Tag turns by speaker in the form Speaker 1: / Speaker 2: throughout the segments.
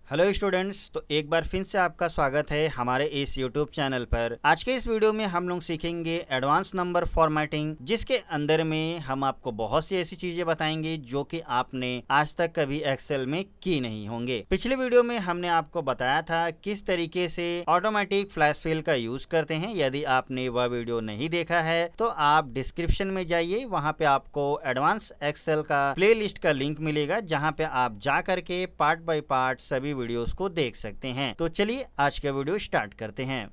Speaker 1: Hello students, तो एक बार फिर से आपका स्वागत है हमारे इस यूट्यूब चैनल पर। आज के इस वीडियो में हम लोग सीखेंगे एडवांस नंबर फॉर्मेटिंग, जिसके अंदर में हम आपको बहुत सी ऐसी चीजें बताएंगे जो कि आपने आज तक कभी एक्सेल में की नहीं होंगे। पिछले वीडियो में हमने आपको बताया था किस तरीके से ऑटोमेटिक फ्लैश फिल का यूज करते हैं। यदि आपने वह वीडियो नहीं देखा है तो आप डिस्क्रिप्शन में जाइए, वहां पे आपको एडवांस एक्सेल का प्लेलिस्ट का लिंक मिलेगा, जहां पे आप जा करके पार्ट बाय पार्ट सभी वीडियोस को देख सकते हैं। तो चलिए आज का वीडियो स्टार्ट करते हैं।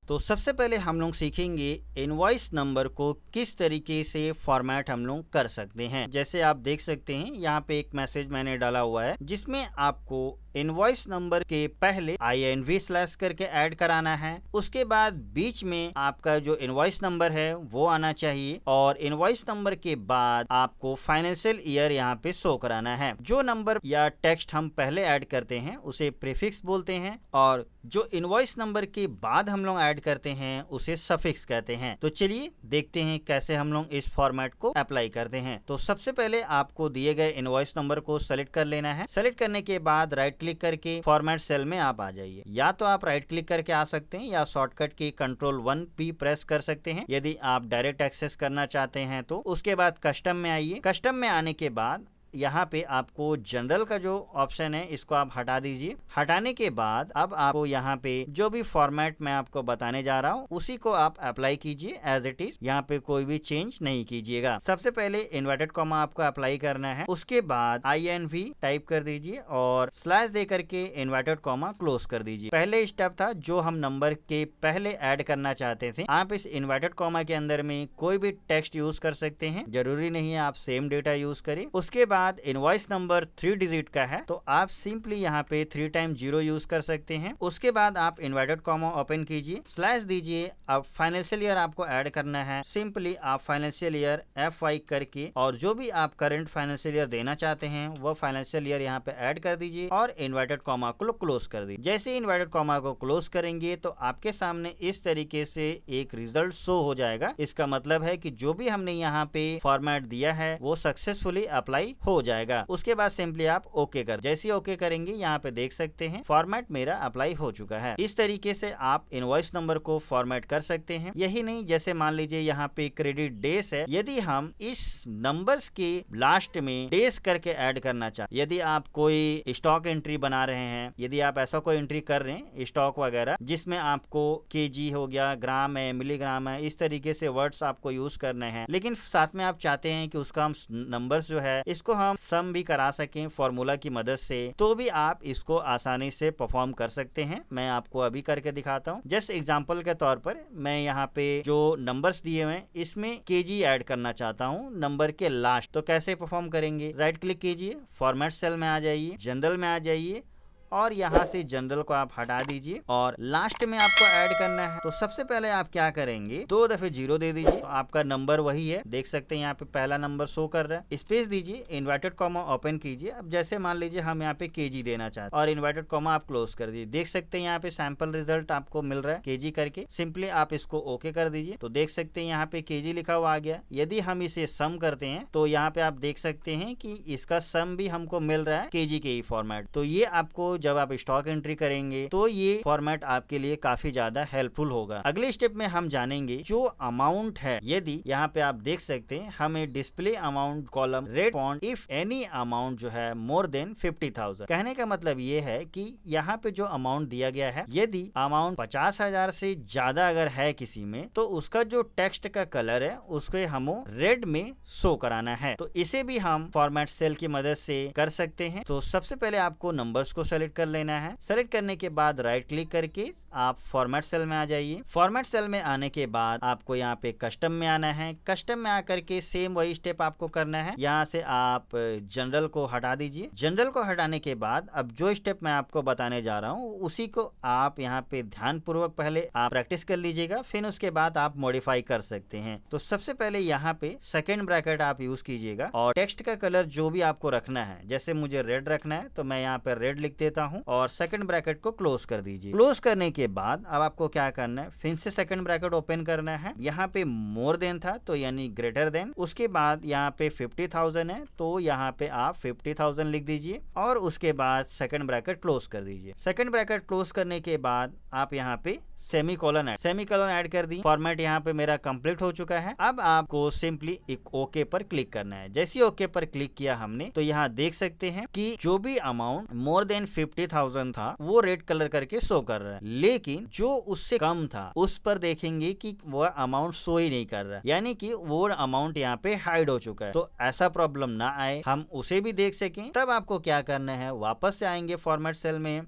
Speaker 1: तो सबसे पहले हम लोग सीखेंगे इनवॉइस नंबर को किस तरीके से फॉर्मेट हम लोग कर सकते हैं। जैसे आप देख सकते हैं यहाँ पे एक मैसेज मैंने डाला हुआ है जिसमें आपको इनवॉइस नंबर के पहले INV स्लैश करके ऐड कराना है। उसके बाद बीच में आपका जो इनवॉइस नंबर है वो आना चाहिए और इनवॉइस नंबर के बाद आपको फाइनेंशियल ईयर यहाँ पे शो कराना है। जो नंबर या टेक्स्ट हम पहले ऐड करते हैं उसे प्रीफिक्स बोलते हैं और जो इनवॉइस नंबर के बाद हम लोग ऐड करते हैं उसे सफिक्स कहते हैं। तो चलिए देखते हैं कैसे हम लोग इस फॉर्मेट को अप्लाई करते हैं। तो सबसे पहले आपको दिए गए इनवॉइस नंबर को सेलेक्ट कर लेना है। सेलेक्ट करने के बाद राइट क्लिक करके फॉर्मेट सेल में आप आ जाइए। या तो आप राइट क्लिक करके आ सकते हैं या शॉर्टकट की Ctrl+1 भी प्रेस कर सकते हैं। यदि आप डायरेक्ट एक्सेस करना चाहते हैं तो उसके बाद कस्टम में आइए। कस्टम में आने के बाद यहाँ पे आपको जनरल का जो ऑप्शन है इसको आप हटा दीजिए। हटाने के बाद अब आपको यहाँ पे जो भी फॉर्मेट मैं आपको बताने जा रहा हूँ उसी को आप अप्लाई कीजिए एज इट इज। यहाँ पे कोई भी चेंज नहीं कीजिएगा। सबसे पहले इन्वर्टेड कॉमा आपको अप्लाई करना है। उसके बाद INV टाइप कर दीजिए और स्लैश दे करके इन्वर्टेड कॉमा क्लोज कर दीजिए। पहले स्टेप था जो हम नंबर के पहले ऐड करना चाहते थे। आप इस इन्वर्टेड कॉमा के अंदर में कोई भी टेक्स्ट यूज कर सकते हैं, जरूरी नहीं है आप सेम डेटा यूज करें। उसके बाद इनवॉइस नंबर 3 डिजिट का है तो आप सिंपली यहाँ पे 3 टाइम 0 यूज कर सकते हैं। उसके बाद आप इन्वर्टेड कॉमा ओपन कीजिए, स्लैश दीजिए। अब फाइनेंशियल ईयर आपको ऐड करना है। सिंपली आप फाइनेंशियल ईयर FY करके और जो भी आप करंट फाइनेंशियल ईयर देना चाहते हैं वो फाइनेंशियल ईयर यहाँ पे ऐड कर दीजिए और इन्वर्टेड कॉमा को क्लोज कर दीजिए। जैसे ही इन्वर्टेड कॉमा को क्लोज करेंगे तो आपके सामने इस तरीके से एक रिजल्ट शो हो जाएगा। इसका मतलब है कि जो भी हमने यहाँ पे फॉर्मेट दिया है वो सक्सेसफुली अप्लाई हो जाएगा। उसके बाद सिंपली आप ओके कर, जैसे ओके करेंगे यहाँ पे देख सकते हैं फॉर्मेट मेरा अप्लाई हो चुका है। इस तरीके से आप इनवॉइस नंबर को फॉर्मेट कर सकते हैं। यही नहीं, जैसे मान लीजिए यहाँ पे क्रेडिट डेज है, यदि हम इस नंबर्स के लास्ट में डेज करके ऐड करना चाहते, यदि आप कोई स्टॉक एंट्री बना रहे हैं, यदि आप ऐसा कोई एंट्री कर रहे हैं स्टॉक वगैरह जिसमें आपको KG हो गया, ग्राम है, मिलीग्राम है, इस तरीके से वर्ड्स आपको यूज करने हैं, लेकिन साथ में आप चाहते हैं कि उसका हम नंबर्स जो है इसको हम सम भी करा सकें फॉर्मूला की मदद से, तो भी आप इसको आसानी से परफॉर्म कर सकते हैं। मैं आपको अभी करके दिखाता हूं। जस्ट एग्जांपल के तौर पर मैं यहाँ पे जो नंबर्स दिए हुए हैं इसमें KG ऐड करना चाहता हूं नंबर के लास्ट। तो कैसे परफॉर्म करेंगे, राइट क्लिक कीजिए, फॉर्मेट सेल में आ जाइए, जनरल में आ जाइए और यहाँ से जनरल को आप हटा दीजिए और लास्ट में आपको ऐड करना है। तो सबसे पहले आप क्या करेंगे, 2 दफे 0 दे दीजिए। तो आपका नंबर वही है, देख सकते हैं यहाँ पे पहला नंबर शो कर रहा है। स्पेस दीजिए, इन्वर्टेड कॉमा ओपन कीजिए। अब जैसे मान लीजिए हम यहाँ पे KG देना चाहते हैं और इन्वर्टेड कॉमा आप क्लोज कर दीजिए। देख सकते हैं यहाँ पे सैंपल रिजल्ट आपको मिल रहा है KG करके। सिंपली आप इसको ओके कर दीजिए। तो देख सकते हैं यहाँ पे KG लिखा हुआ आ गया। यदि हम इसे सम करते हैं तो यहाँ पे आप देख सकते हैं कि इसका सम भी हमको मिल रहा है KG के ही फॉर्मेट। तो ये आपको जब आप स्टॉक एंट्री करेंगे तो ये फॉर्मेट आपके लिए काफी ज्यादा हेल्पफुल होगा। अगले स्टेप में हम जानेंगे जो अमाउंट है। यदि यहाँ पे आप देख सकते हैं हमें display amount column red font if any amount जो है मोर देन 50,000। कहने का मतलब ये है कि यहाँ पे जो अमाउंट दिया गया है, यदि अमाउंट 50,000 से ज्यादा अगर है किसी में तो उसका जो टेक्स्ट का कलर है उसको हमें रेड में शो कराना है। तो इसे भी हम फॉर्मेट सेल की मदद से कर सकते हैं। तो सबसे पहले आपको नंबर्स को सेलेक्ट कर लेना है। सेलेक्ट करने के बाद राइट क्लिक करके आप फॉर्मेट सेल में आ जाइए। फॉर्मेट सेल में आने के बाद आपको यहाँ पे कस्टम में आना है। कस्टम में आकर के सेम वही स्टेप आपको करना है। यहाँ से आप जनरल को हटा दीजिए। जनरल को हटाने के बाद अब जो स्टेप मैं आपको बताने जा रहा हूँ उसी को आप यहाँ पे ध्यान पूर्वक पहले आप प्रैक्टिस कर लीजिएगा, फिर उसके बाद आप मॉडिफाई कर सकते हैं। तो सबसे पहले यहाँ पे सेकेंड ब्रैकेट आप यूज कीजिएगा और टेक्स्ट का कलर जो भी आपको रखना है, जैसे मुझे रेड रखना है तो मैं यहाँ पे रेड लिख देता देता हूँ और सेकंड ब्रैकेट को क्लोज कर दीजिए। क्लोज करने के बाद अब आपको क्या करना है, फिर से सेकंड ब्रैकेट ओपन करना है। यहाँ पे मोर देन था तो यानी ग्रेटर देन, उसके बाद यहाँ पे 50,000 है तो यहाँ पे आप 50,000 लिख दीजिए और उसके बाद सेकंड ब्रैकेट क्लोज कर दीजिए। सेकंड ब्रैकेट क्लोज करने के बाद आप यहाँ पे सेमीकोलन ऐड कर दी। फॉर्मेट यहाँ पे मेरा कंप्लीट हो चुका है। अब आपको सिंपली एक ओके पर क्लिक करना है। जैसे ओके पर क्लिक किया हमने तो यहाँ देख सकते हैं कि जो भी अमाउंट मोर देन 50,000 था वो रेड कलर करके शो कर रहा है, लेकिन जो उससे कम था उस पर देखेंगे कि वो अमाउंट शो ही नहीं कर रहा है, यानी कि वो अमाउंट यहाँ पे हाइड हो चुका है। तो ऐसा प्रॉब्लम ना आए, हम उसे भी देख सकें, तब आपको क्या करना है, वापस से आएंगे फॉर्मेट सेल में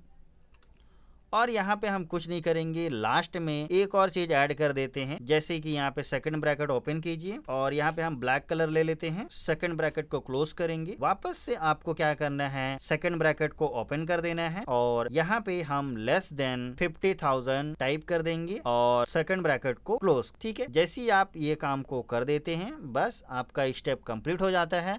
Speaker 1: और यहाँ पे हम कुछ नहीं करेंगे, लास्ट में एक और चीज ऐड कर देते हैं। जैसे कि यहाँ पे सेकंड ब्रैकेट ओपन कीजिए और यहाँ पे हम ब्लैक कलर ले लेते हैं, सेकंड ब्रैकेट को क्लोज करेंगे। वापस से आपको क्या करना है, सेकंड ब्रैकेट को ओपन कर देना है और यहाँ पे हम लेस देन 50,000 टाइप कर देंगे और सेकंड ब्रैकेट को क्लोज। ठीक है, जैसे ही आप ये काम को कर देते हैं बस आपका स्टेप कंप्लीट हो जाता है।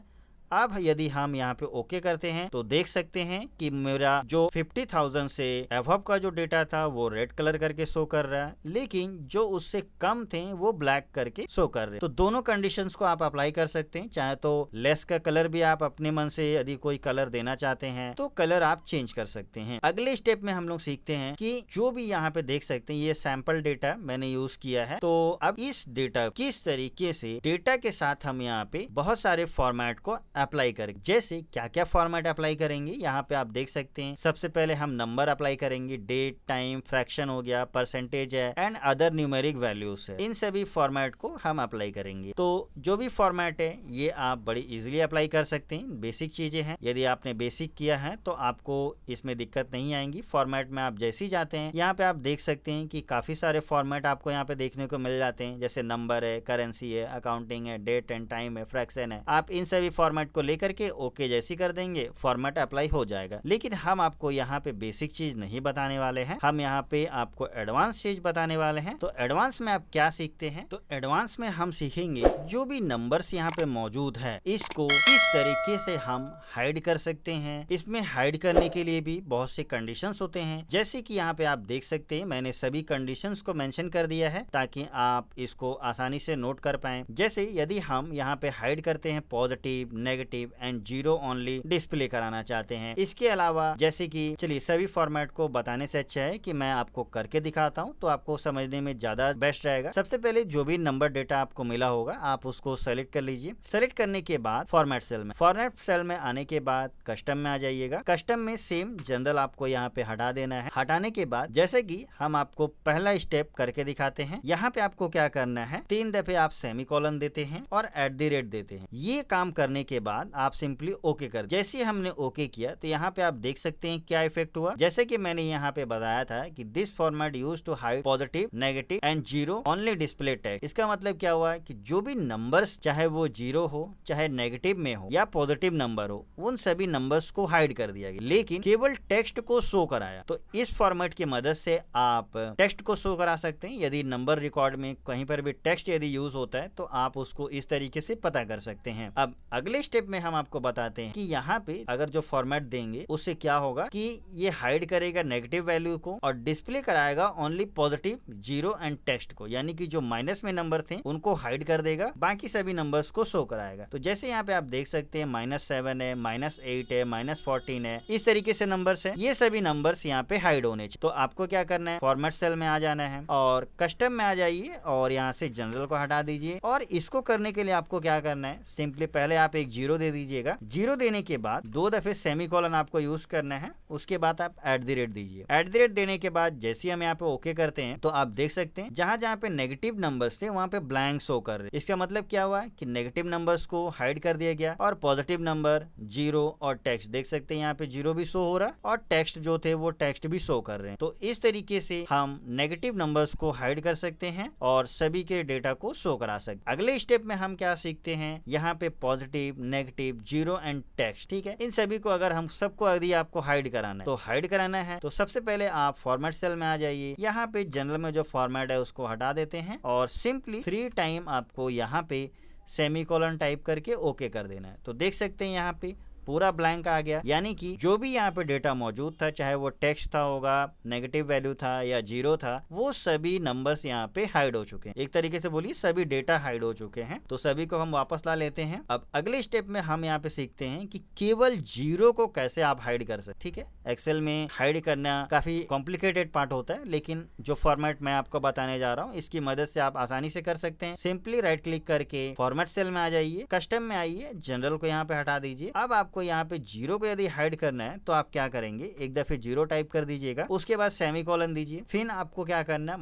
Speaker 1: अब यदि हम यहाँ पे ओके करते हैं तो देख सकते हैं कि मेरा जो 50,000 से अबव का जो डेटा था वो रेड कलर करके शो कर रहा है, लेकिन जो उससे कम थे वो ब्लैक करके शो कर रहे हैं। तो दोनों कंडीशंस को आप अप्लाई कर सकते हैं। चाहे तो लेस का कलर भी आप अपने मन से यदि कोई कलर देना चाहते हैं तो कलर आप चेंज कर सकते हैं। अगले स्टेप में हम लोग सीखते हैं कि जो भी यहाँ पे देख सकते हैं ये सैंपल डेटा मैंने यूज किया है। तो अब इस डेटा किस तरीके से डेटा के साथ हम यहाँ पे बहुत सारे फॉर्मेट को अप्लाई करेंगे। जैसे क्या क्या फॉर्मेट अप्लाई करेंगे, यहाँ पे आप देख सकते हैं। सबसे पहले हम नंबर अप्लाई करेंगे, डेट, टाइम, फ्रैक्शन हो गया, परसेंटेज है एंड अदर न्यूमेरिक वैल्यूज है। इन सभी फॉर्मेट को हम अप्लाई करेंगे। तो जो भी फॉर्मेट है ये आप बड़ी इजीली अप्लाई कर सकते हैं। बेसिक चीजें हैं, यदि आपने बेसिक किया है तो आपको इसमें दिक्कत नहीं आएंगी। फॉर्मेट में आप जैसे ही जाते हैं यहाँ पे आप देख सकते हैं कि काफी सारे फॉर्मेट आपको यहाँ पे देखने को मिल जाते हैं। जैसे नंबर है, करेंसी है, अकाउंटिंग है, डेट एंड टाइम है, फ्रैक्शन है। आप इन सभी फॉर्मेट को लेकर के ओके जैसी कर देंगे, फॉर्मेट अप्लाई हो जाएगा। लेकिन हम आपको यहाँ पे बेसिक चीज नहीं बताने वाले हैं, हम यहाँ पे आपको एडवांस चीज बताने वाले हैं। तो एडवांस में आप क्या सीखते हैं, तो एडवांस में हम सीखेंगे जो भी नंबर्स यहाँ पे मौजूद है इसको किस तरीके से हम हाइड कर सकते हैं। इसमें हाइड करने के लिए भी बहुत से कंडीशंस होते हैं। जैसे कि यहाँ पे आप देख सकते हैं मैंने सभी कंडीशंस को मेंशन कर दिया है ताकि आप इसको आसानी से नोट कर पाएं। जैसे यदि हम यहाँ पे हाइड करते हैं positive, negative and zero only display कराना चाहते हैं। इसके अलावा जैसे कि चलिए सभी फॉर्मेट को बताने से अच्छा है कि मैं आपको करके दिखाता हूँ तो आपको समझने में ज्यादा बेस्ट रहेगा। सबसे पहले जो भी नंबर डेटा आपको मिला होगा आप उसको सेलेक्ट कर लीजिए। सेलेक्ट करने के बाद फॉर्मेट सेल में आने के बाद कस्टम में आ जाइएगा। कस्टम में सेम जनरल आपको यहाँ पे हटा देना है। हटाने के बाद जैसे कि हम आपको पहला स्टेप करके दिखाते हैं, यहाँ पे आपको क्या करना है, 3 दफे आप सेमीकोलन देते हैं और @ देते हैं। ये काम करने के बाद आप सिंपली ओके कर। जैसे ही हमने ओके किया तो यहाँ पे आप देख सकते हैं क्या इफेक्ट हुआ। जैसे कि मैंने यहाँ पे बताया था कि this format used to hide positive, negative and zero only display text. इसका मतलब क्या हुआ कि जो भी नंबर्स चाहे वो जीरो हो, चाहे नेगेटिव में हो या पॉजिटिव नंबर हो, उन सभी नंबर्स को हाइड कर दिया गया, लेकिन केवल टेक्स्ट को शो कराया। तो इस फॉर्मेट की मदद से आप टेक्स्ट को शो करा सकते हैं। यदि नंबर रिकॉर्ड में कहीं पर भी टेक्स्ट यदि यूज होता है तो आप उसको इस तरीके से पता कर सकते हैं। अब अगले स्टेप में हम आपको बताते हैं कि यहाँ पे अगर जो फॉर्मेट देंगे उससे क्या होगा कि ये हाइड करेगा नेगेटिव वैल्यू को और डिस्प्ले कराएगा only positive, zero and text को, यानी कि जो माइनस में नंबर थे उनको हाइड कर देगा, बाकी सभी नंबर्स को शो कराएगा। तो जैसे यहाँ पे आप देख सकते हैं -7 है, -8 है, -14 है, इस तरीके से नंबर्स है। ये सभी नंबर्स यहाँ पे हाइड होने चाहिए। तो आपको क्या करना है, फॉर्मेट सेल में आ जाना है और कस्टम में आ जाइए और यहाँ से जनरल को हटा दीजिए। और इसको करने के लिए आपको क्या करना है, सिंपली पहले आप एक 0 दे दीजिएगा। 0 देने के बाद 2 दफे सेमीकोलन आपको यूज करना है। उसके बाद आप @ दीजिए। @ देने के बाद जैसे हम यहाँ पे ओके करते हैं तो आप देख सकते हैं जहां जहां पे नेगेटिव नंबर्स थे वहां पे ब्लैंक शो कर रहे। इसका मतलब क्या हुआ कि नेगेटिव नंबर्स को हाइड कर दिया गया और पॉजिटिव नंबर, जीरो और टेक्स्ट देख सकते हैं यहाँ पे जीरो भी शो हो रहा है और टेक्स्ट जो थे वो टेक्स्ट भी शो कर रहे हैं। तो इस तरीके से हम नेगेटिव नंबर्स को हाइड कर सकते हैं और सभी के डेटा को शो करा सकते। अगले स्टेप में हम क्या सीखते हैं, यहाँ पे positive, negative, zero and text. ठीक है, इन सभी को अगर हम सबको यदि आपको हाइड कराना है तो हाइड कराना है तो सबसे पहले आप फॉर्मेट सेल में आ जाइए। यहाँ पे जनरल में जो फॉर्मेट है उसको हटा देते हैं और सिंपली 3 टाइम आपको यहाँ पे सेमीकोलन टाइप करके ओके कर देना है। तो देख सकते हैं यहाँ पे पूरा ब्लैंक आ गया, यानी कि जो भी यहाँ पे डेटा मौजूद था, चाहे वो टेक्स्ट था होगा, नेगेटिव वैल्यू था या जीरो था, वो सभी नंबर्स यहाँ पे हाइड हो चुके हैं। एक तरीके से बोलिए सभी डेटा हाइड हो चुके हैं। तो सभी को हम वापस ला लेते हैं। अब अगले स्टेप में हम यहाँ पे सीखते हैं कि केवल जीरो को कैसे आप हाइड कर सकते। ठीक है, एक्सेल में हाइड करना काफी कॉम्प्लिकेटेड पार्ट होता है, लेकिन जो फॉर्मेट मैं आपको बताने जा रहा हूँ इसकी मदद से आप आसानी से कर सकते हैं। सिंपली राइट क्लिक करके फॉर्मेट सेल में आ जाइए, कस्टम में आइए, जनरल को यहाँ पे हटा दीजिए। अब आपको यहाँ पे जीरो को यदि हाइड करना है तो आप क्या करेंगे, एक दफे जीरो टाइप कर दीजिएगा, उसके बाद सेमीकोलन दीजिए, फिर आपको क्या करना है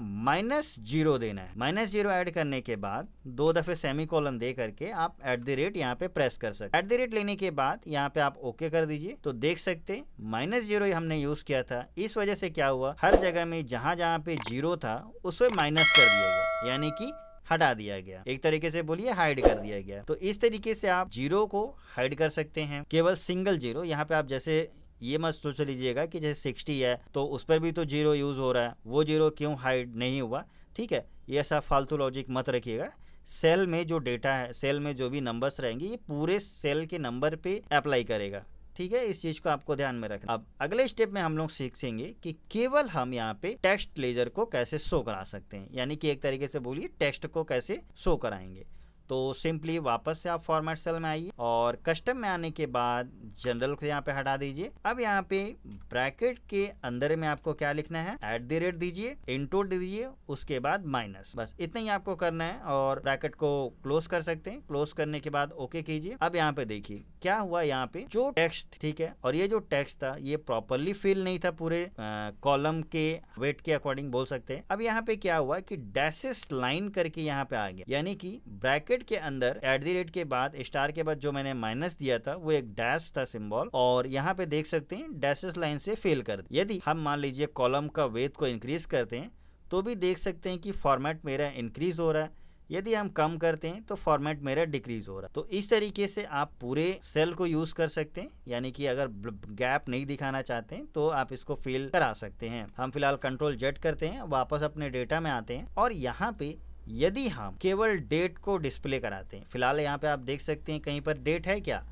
Speaker 1: -0 देना है। -0 ऐड करने के बाद 2 दफे सेमीकोलन दे करके आप @ यहाँ पे प्रेस कर सकते। @ लेने के बाद यहाँ पे आप ओके कर दीजिए। तो देख सकते -0 हमने यूज किया था, इस वजह से क्या हुआ, हर जगह में जहां जहां पे जीरो था उसमें माइनस कर दिया गया, यानी कि हटा दिया गया, एक तरीके से बोलिए हाइड कर दिया गया। तो इस तरीके से आप जीरो को हाइड कर सकते हैं, केवल सिंगल जीरो। यहाँ पे आप जैसे ये मत सोच लीजिएगा कि जैसे 60 है तो उस पर भी तो जीरो यूज हो रहा है, वो जीरो क्यों हाइड नहीं हुआ। ठीक है, ये ऐसा फालतू लॉजिक मत रखिएगा। सेल में जो डेटा है, सेल में जो भी नंबर्स रहेंगे, ये पूरे सेल के नंबर पे अप्लाई करेगा। ठीक है, इस चीज को आपको ध्यान में रखना। अब अगले स्टेप में हम लोग सीखेंगे कि केवल हम यहाँ पे टेक्स्ट लेजर को कैसे शो करा सकते हैं, यानी कि एक तरीके से बोलिए टेक्स्ट को कैसे शो कराएंगे। तो सिंपली वापस से आप फॉर्मेट सेल में आइए और कस्टम में आने के बाद जनरल को यहाँ पे हटा दीजिए। अब यहाँ पे ब्रैकेट के अंदर में आपको क्या लिखना है, @ दीजिए, इनटू दीजिए, उसके बाद माइनस, बस इतना ही आपको करना है और ब्रैकेट को क्लोज कर सकते हैं। क्लोज करने के बाद ओके कीजिए। अब यहाँ पे देखिए क्या हुआ, यहाँ पे जो टेक्स्ट, ठीक है, और ये जो टेक्स्ट था ये प्रॉपरली फिल नहीं था पूरे कॉलम के वेट के अकॉर्डिंग बोल सकते हैं। अब यहाँ पे क्या हुआ कि डैशेस लाइन करके यहाँ पे आ गया, यानी कि ब्रैकेट के अंदर @ के बाद स्टार के बाद जो मैंने माइनस दिया था वो एक डैश था सिंबल, और यहाँ पे देख सकते हैं डैशेस लाइन से फेल कर दिया। यदि हम मान लीजिए कॉलम का वेट को इंक्रीज करते हैं तो भी देख सकते हैं कि फॉर्मेट मेरा इंक्रीज हो रहा है, यदि हम कम करते हैं तो फॉर्मेट मेरा डिक्रीज हो रहा है। तो इस तरीके से आप पूरे सेल को यूज कर सकते हैं, यानी कि अगर गैप नहीं दिखाना चाहते हैं तो आप इसको फिल करा सकते हैं। हम फिलहाल Ctrl+Z करते हैं, वापस अपने डेटा में आते हैं और यहाँ पे यदि हम केवल डेट को डिस्प्ले कराते हैं, फिलहाल यहाँ पे आप देख सकते हैं कहीं पर डेट है क्या,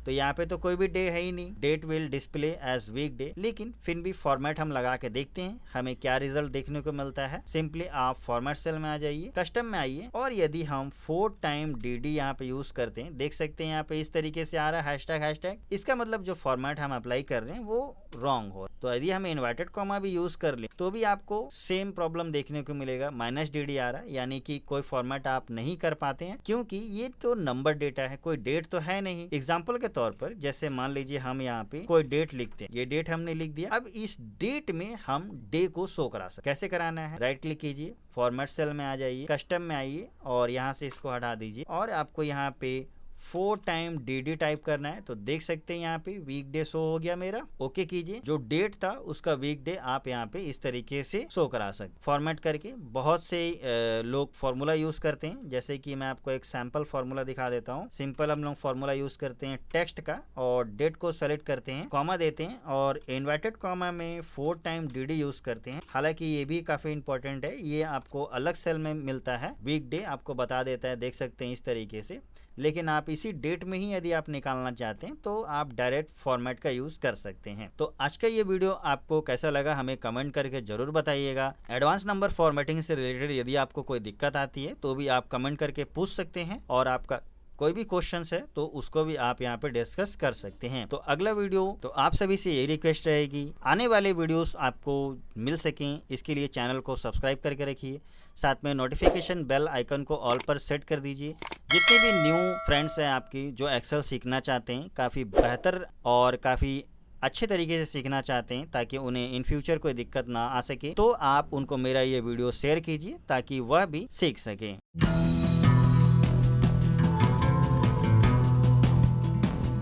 Speaker 1: तो यहाँ पे तो कोई भी डे है ही नहीं, date will display as week day. लेकिन फिर भी फॉर्मेट हम लगा के देखते हैं हमें क्या रिजल्ट देखने को मिलता है। सिंपली आप फॉर्मेट सेल में आ जाइए, कस्टम में आइए और यदि हम 4 टाइम DD यहाँ पे यूज करते हैं, देख सकते हैं यहाँ पे इस तरीके से आ रहा है हैशटैग। इसका मतलब जो फॉर्मेट हम अप्लाई कर रहे हैं वो रॉन्ग हो। तो यदि हम इन्वर्टेड कॉमा भी यूज कर ले तो भी आपको सेम प्रॉब्लम देखने को मिलेगा, -DD आ रहा है, यानी कि कोई फॉर्मेट आप नहीं कर पाते हैं क्योंकि ये तो नंबर डेटा है, कोई डेट तो है नहीं। एग्जाम्पल के तौर पर जैसे मान लीजिए हम यहाँ पे कोई डेट लिखते हैं, ये डेट हमने लिख दिया। अब इस डेट में हम डे को शो करा सकते, कैसे कराना है, राइट क्लिक कीजिए, फॉर्मेट सेल में आ जाइए, कस्टम में आइए और यहाँ से इसको हटा दीजिए और आपको यहाँ पे 4 टाइम DD टाइप करना है। तो देख सकते हैं यहाँ पे वीक डे शो हो गया मेरा, ओके कीजिए। जो डेट था उसका वीक डे आप यहाँ पे इस तरीके से शो करा सकते फॉर्मेट करके। बहुत से लोग फॉर्मूला यूज करते हैं, जैसे कि मैं आपको एक सैंपल फॉर्मूला दिखा देता हूँ। सिंपल हम लोग फॉर्मूला यूज करते हैं टेक्स्ट का और डेट को सेलेक्ट करते हैं, कॉमा देते हैं और इन्वर्टेड कॉमा में 4 टाइम DD यूज करते हैं। हालांकि ये भी काफी इंपॉर्टेंट है, ये आपको अलग सेल में मिलता है, वीक डे आपको बता देता है, देख सकते हैं इस तरीके से। लेकिन आप इसी डेट में ही यदि आप निकालना चाहते हैं तो आप डायरेक्ट फॉर्मेट का यूज कर सकते हैं। तो आज का ये वीडियो आपको कैसा लगा हमें कमेंट करके जरूर बताइएगा। एडवांस नंबर फॉर्मेटिंग से रिलेटेड यदि आपको कोई दिक्कत आती है तो भी आप कमेंट करके पूछ सकते हैं और आपका कोई भी क्वेश्चन है तो उसको भी आप यहाँ पे डिस्कस कर सकते हैं। तो अगला वीडियो तो आप सभी से यही रिक्वेस्ट रहेगी, आने वाले वीडियोस आपको मिल सकें इसके लिए चैनल को सब्सक्राइब करके रखिए, साथ में नोटिफिकेशन बेल आइकन को ऑल पर सेट कर दीजिए। जितने भी न्यू फ्रेंड्स हैं आपकी जो एक्सेल सीखना चाहते हैं, काफ़ी बेहतर और काफ़ी अच्छे तरीके से सीखना चाहते हैं ताकि उन्हें इन फ्यूचर कोई दिक्कत ना आ सके, तो आप उनको मेरा ये वीडियो शेयर कीजिए ताकि वह भी सीख सकें।